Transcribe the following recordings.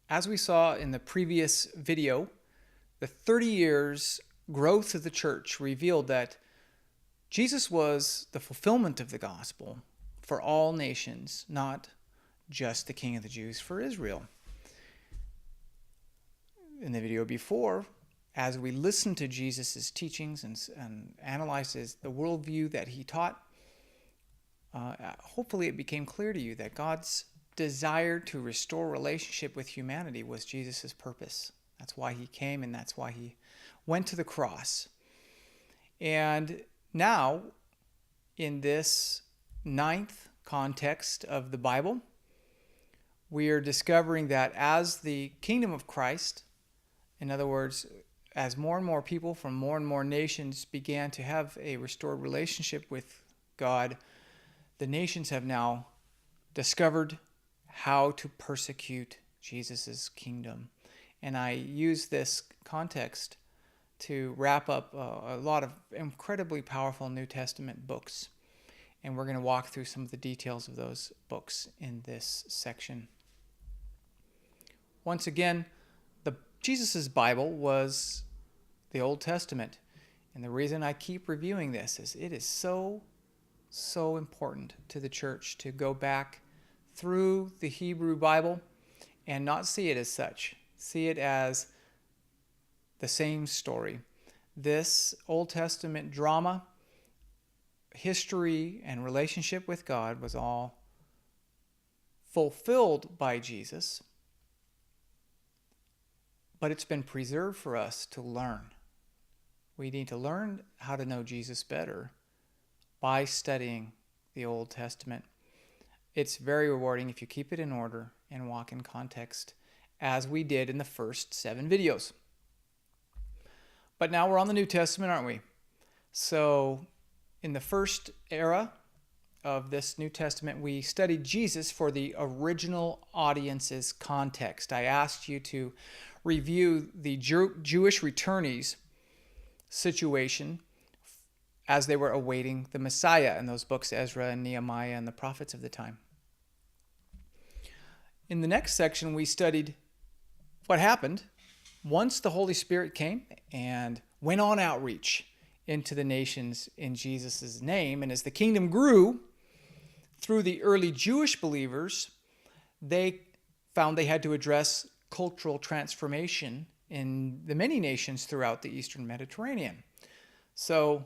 As we saw in the previous video, the 30 years growth of the church revealed that Jesus was the fulfillment of the gospel for all nations, not just the King of the Jews for Israel. In the video before, as we listened to Jesus' teachings and analyzed the worldview that he taught, hopefully it became clear to you that God's desire to restore relationship with humanity was Jesus' purpose. That's why he came, and that's why he went to the cross. And now, in this 9th context of the Bible, we are discovering that as the kingdom of Christ, in other words, as more and more people from more and more nations began to have a restored relationship with God, the nations have now discovered how to persecute Jesus' kingdom. And I use this context to wrap up a lot of incredibly powerful New Testament books. And we're going to walk through some of the details of those books in this section. Once again, Jesus' Bible was the Old Testament. And the reason I keep reviewing this is it is so important to the church to go back through the Hebrew Bible and not see it as such. See it as the same story. This Old Testament drama, history, and relationship with God was all fulfilled by Jesus, but it's been preserved for us to learn. We need to learn how to know Jesus better by studying the Old Testament. It's very rewarding if you keep it in order and walk in context, as we did in the first 7 videos. But now we're on the New Testament, aren't we? So in the first era of this New Testament, we studied Jesus for the original audience's context. I asked you to review the Jewish returnees' situation as they were awaiting the Messiah in those books, Ezra and Nehemiah and the prophets of the time. In the next section, we studied what happened once the Holy Spirit came and went on outreach into the nations in Jesus' name. And as the kingdom grew through the early Jewish believers, they found they had to address cultural transformation in the many nations throughout the Eastern Mediterranean. So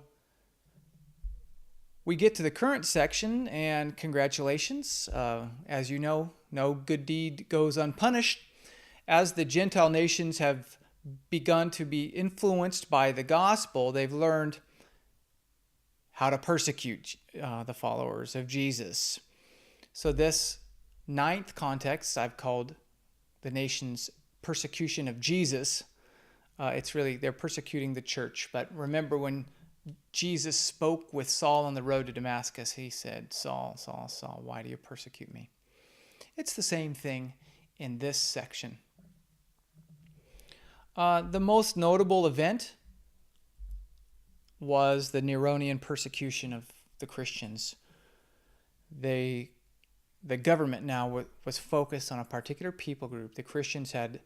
we get to the current section, and congratulations. As you know, no good deed goes unpunished. As the Gentile nations have begun to be influenced by the gospel, they've learned how to persecute the followers of Jesus. So this 9th context I've called the nation's persecution of Jesus. It's really, they're persecuting the church. But remember, when Jesus spoke with Saul on the road to Damascus, he said, "Saul, Saul, Saul, why do you persecute me?" It's the same thing in this section. The most notable event was the Neronian persecution of the Christians. The government now was focused on a particular people group. The Christians had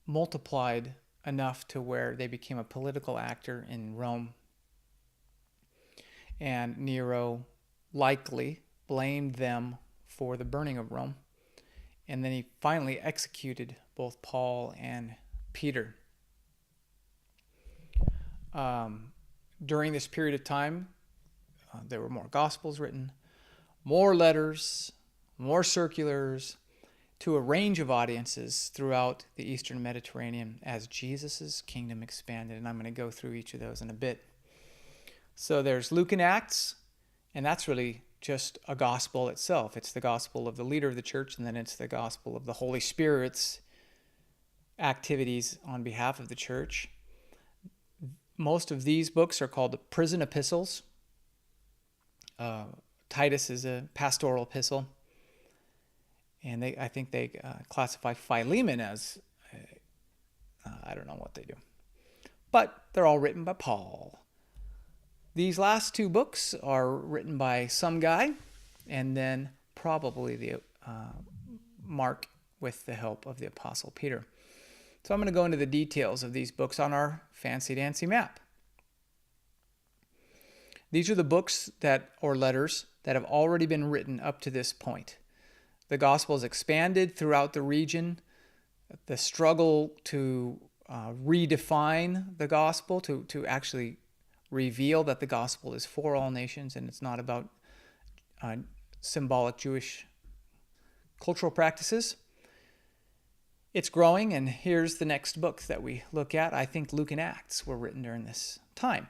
multiplied enough to where they became a political actor in Rome. And Nero likely blamed them for the burning of Rome. And then he finally executed both Paul and Peter. During this period of time, there were more gospels written, more letters, more circulars to a range of audiences throughout the Eastern Mediterranean as Jesus' kingdom expanded. And I'm going to go through each of those in a bit. So there's Luke and Acts, and that's really just a gospel itself. It's the gospel of the leader of the church, and then it's the gospel of the Holy Spirit's activities on behalf of the church. Most of these books are called the prison epistles. Titus is a pastoral epistle. And I think they classify Philemon as, I don't know what they do. But they're all written by Paul. These last 2 books are written by some guy, and then probably the Mark with the help of the Apostle Peter. So I'm going to go into the details of these books on our fancy-dancy map. These are the books or letters that have already been written up to this point. The gospel is expanded throughout the region. The struggle to redefine the gospel, to actually reveal that the gospel is for all nations and it's not about symbolic Jewish cultural practices. It's growing, and here's the next book that we look at. I think Luke and Acts were written during this time.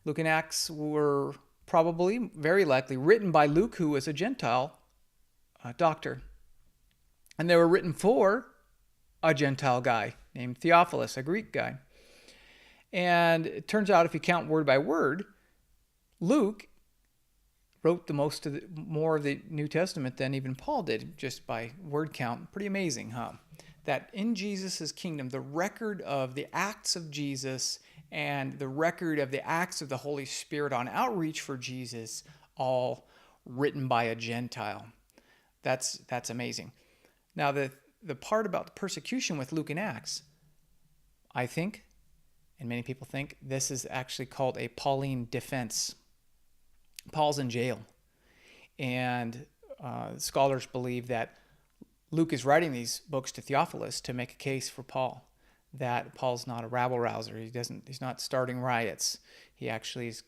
Luke and Acts were probably, very likely, written by Luke, who was a Gentile doctor. And they were written for a Gentile guy named Theophilus, a Greek guy. And it turns out, if you count word by word, Luke wrote more of the New Testament than even Paul did, just by word count. Pretty amazing, huh? That in Jesus' kingdom, the record of the acts of Jesus and the record of the acts of the Holy Spirit on outreach for Jesus, all written by a Gentile. That's amazing. Now, the part about the persecution with Luke and Acts, I think, and many people think, this is actually called a Pauline defense. Paul's in jail, and scholars believe that Luke is writing these books to Theophilus to make a case for Paul, that Paul's not a rabble-rouser. He's not starting riots. He actually is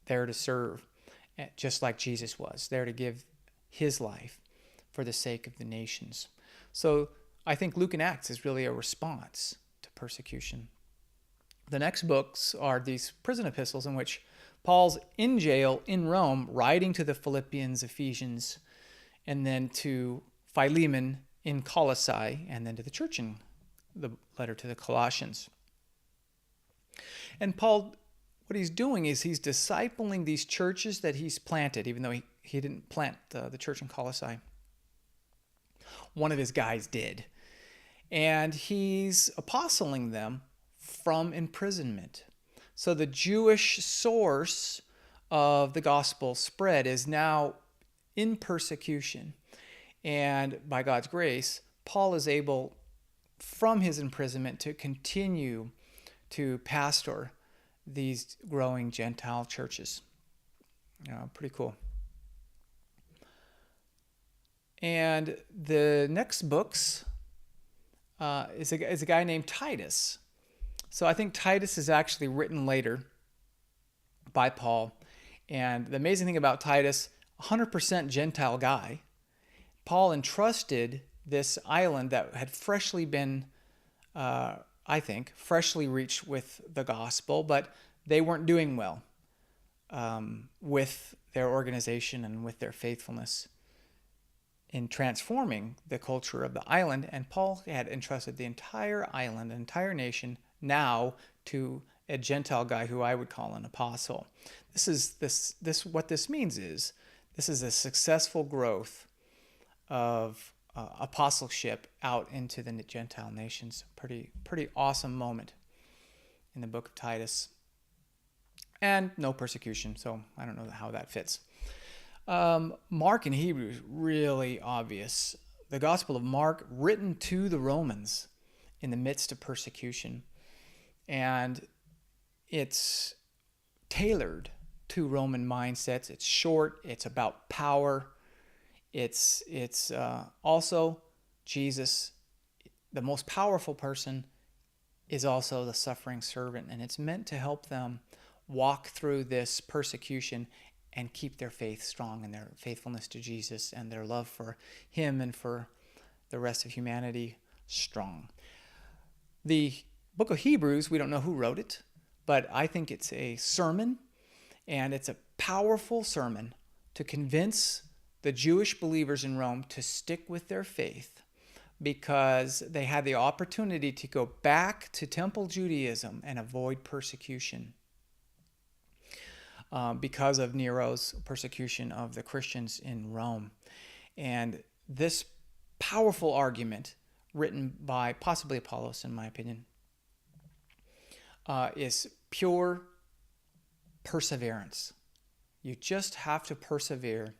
there to serve, just like Jesus was, there to give his life for the sake of the nations. So I think Luke and Acts is really a response to persecution. The next books are these prison epistles in which Paul's in jail in Rome, writing to the Philippians, Ephesians, and then to Philemon in Colossae, and then to the church in the letter to the Colossians. And Paul, what he's doing is he's discipling these churches that he's planted, even though he didn't plant the church in Colossae. One of his guys did. And he's apostling them from imprisonment. So the Jewish source of the gospel spread is now in persecution. And by God's grace, Paul is able, from his imprisonment, to continue to pastor these growing Gentile churches. Pretty cool. And the next books is a guy named Titus. So I think Titus is actually written later by Paul. And the amazing thing about Titus, 100% Gentile guy. Paul entrusted this island that had freshly been, freshly reached with the gospel, but they weren't doing well with their organization and with their faithfulness in transforming the culture of the island. And Paul had entrusted the entire island, entire nation, now to a Gentile guy who I would call an apostle. What this means is this is a successful growth of apostleship out into the Gentile nations. Pretty awesome moment in the book of Titus. And no persecution, so I don't know how that fits. Mark and Hebrews, really obvious. The Gospel of Mark, written to the Romans in the midst of persecution. And it's tailored to Roman mindsets. It's short. It's about power. It's also Jesus, the most powerful person, is also the suffering servant. And it's meant to help them walk through this persecution and keep their faith strong and their faithfulness to Jesus and their love for him and for the rest of humanity strong. The book of Hebrews, we don't know who wrote it, but I think it's a sermon, and it's a powerful sermon to convince the Jewish believers in Rome to stick with their faith, because they had the opportunity to go back to temple Judaism and avoid persecution because of Nero's persecution of the Christians in Rome. And this powerful argument, written by possibly Apollos, in my opinion, is pure perseverance. You just have to persevere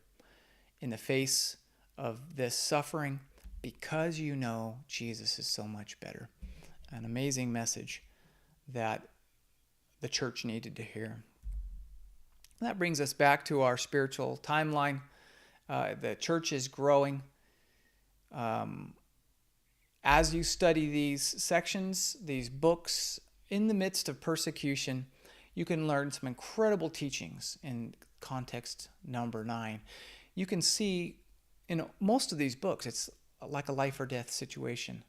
in the face of this suffering, because you know Jesus is so much better. An amazing message that the church needed to hear. That brings us back to our spiritual timeline. The church is growing. As you study these sections, these books, in the midst of persecution, you can learn some incredible teachings in context number 9. You can see in most of these books, it's like a life or death situation.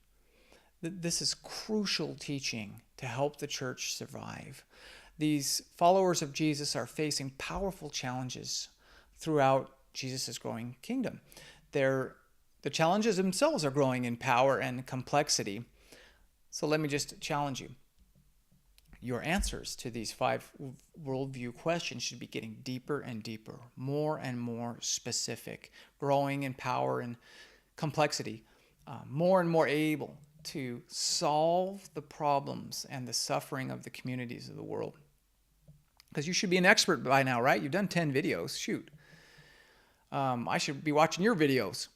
This is crucial teaching to help the church survive. These followers of Jesus are facing powerful challenges throughout Jesus' growing kingdom. The challenges themselves are growing in power and complexity. So let me just challenge you. Your answers to these 5 worldview questions should be getting deeper and deeper, more and more specific, growing in power and complexity, more and more able to solve the problems and the suffering of the communities of the world. Because you should be an expert by now, right? You've done 10 videos. Shoot. I should be watching your videos.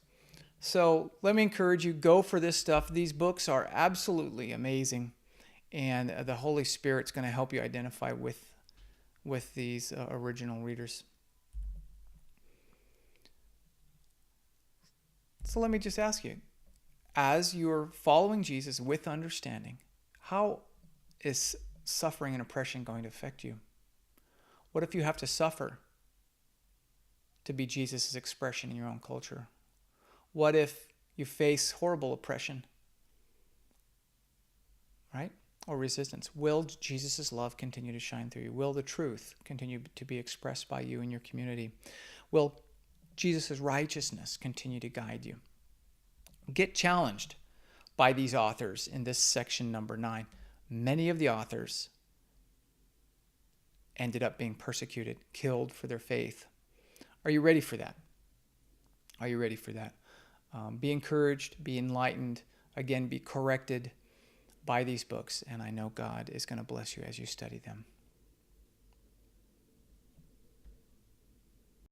So let me encourage you, go for this stuff. These books are absolutely amazing, and the Holy Spirit's going to help you identify with these original readers. So let me just ask you, as you're following Jesus with understanding, how is suffering and oppression going to affect you? What if you have to suffer to be Jesus' expression in your own culture? What if you face horrible oppression, right? Or resistance? Will Jesus' love continue to shine through you? Will the truth continue to be expressed by you in your community? Will Jesus' righteousness continue to guide you? Get challenged by these authors in this section number 9. Many of the authors ended up being persecuted, killed for their faith. Are you ready for that? Are you ready for that? Be encouraged, be enlightened, again, be corrected by these books, and I know God is going to bless you as you study them.